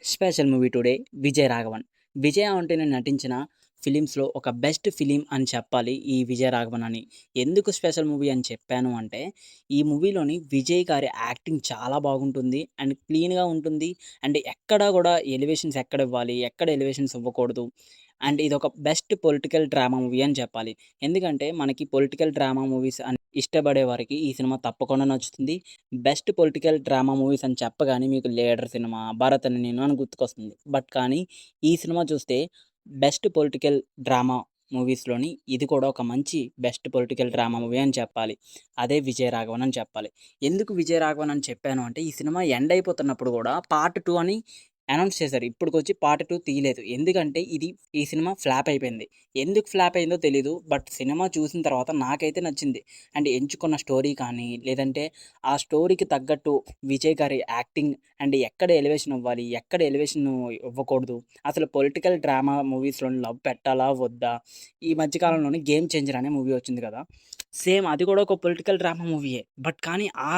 Special movie today 'Vijay Raghavan'. Vijay Antony నటించిన ఫిలిమ్స్‌లో ఒక బెస్ట్ ఫిలిం అని చెప్పాలి ఈ 'విజయ్ రాఘవన్' అని. ఎందుకు స్పెషల్ మూవీ అని చెప్పాను అంటే, ఈ మూవీలోని విజయ్ గారి యాక్టింగ్ చాలా బాగుంటుంది. అండ్ క్లీన్‌గా ఉంటుంది. అండ్ ఎక్కడ గూడా ఎలివేషన్స్ ఎక్కడివ్వాలి, ఎక్కడ ఎలివేషన్స్ ఇవ్వకూడదు. అండ్ ఇదొక బెస్ట్ పొలిటికల్ డ్రామా మూవీ అని చెప్పాలి. ఎందుకంటే మనకి పొలిటికల్ డ్రామా మూవీస్ అని ఇష్టపడే వారికి ఈ సినిమా తప్పకుండా నచ్చుతుంది. బెస్ట్ పొలిటికల్ డ్రామా మూవీస్ అని చెప్పగానే మీకు 'లీడర్' సినిమా, 'భరత్ అనే నేను' అని గుర్తుకొస్తుంది. బట్ కానీ ఈ సినిమా చూస్తే బెస్ట్ పొలిటికల్ డ్రామా మూవీస్‌లోని ఇది కూడా ఒక మంచి బెస్ట్ పొలిటికల్ డ్రామా మూవీ అని చెప్పాలి. అదే 'విజయ రాఘవన్' అని చెప్పాలి. ఎందుకు 'విజయ రాఘవన్' అని చెప్పాను అంటే ఈ సినిమా ఎండ్ అయిపోతున్నప్పుడు కూడా పార్ట్ 2 అని అనౌన్స్ చేశారు. ఇప్పటికొచ్చి పార్ట్ 2 తీయలేదు. ఎందుకంటే ఈ సినిమా ఫ్లాప్ అయిపోయింది. ఎందుకు ఫ్లాప్ అయిందో తెలీదు. బట్ సినిమా చూసిన తర్వాత నాకైతే నచ్చింది. అండ్ ఎంచుకున్న స్టోరీ కానీ, లేదంటే ఆ స్టోరీకి తగ్గట్టు విజయ్ గారి యాక్టింగ్ అండ్ ఎక్కడ ఎలివేషన్ ఇవ్వాలి, ఎక్కడ ఎలివేషన్ ఇవ్వకూడదు. అసలు పొలిటికల్ డ్రామా మూవీస్‌లోని లవ్ పెట్టాలా? వద్దా? ఈ మధ్య కాలంలోని 'గేమ్ చేంజర్' అనే మూవీ వచ్చింది కదా! సేమ్ అది కూడా ఒక పొలిటికల్ డ్రామా మూవీయే. బట్ కానీ ఆ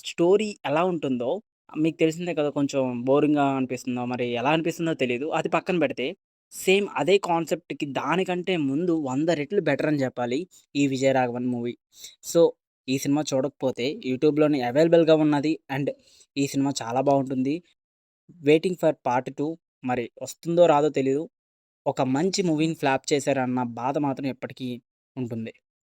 స్టోరీ ఎలా ఉంటుందో మీకు తెలిసిందే కదా! కొంచెం బోరింగ్‌గా అనిపిస్తుందో, మరి ఎలా అనిపిస్తుందో తెలీదు. అది పక్కన పెడితే సేమ్ అదే కాన్సెప్ట్‌కి దానికంటే ముందు 100 రెట్లు బెటర్ అని చెప్పాలి ఈ 'విజయ రాఘవన్' మూవీ. సో, ఈ సినిమా చూడకపోతే యూట్యూబ్‌లోని అవైలబుల్‌గా ఉన్నది. అండ్ ఈ సినిమా చాలా బావుంటుంది. వెయిటింగ్ ఫర్ పార్ట్ 2 మరి వస్తుందో రాదో తెలీదు. ఒక మంచి మూవీని ఫ్లాప్ చేశారన్న బాధ మాత్రం ఎప్పటికీ ఉంటుంది.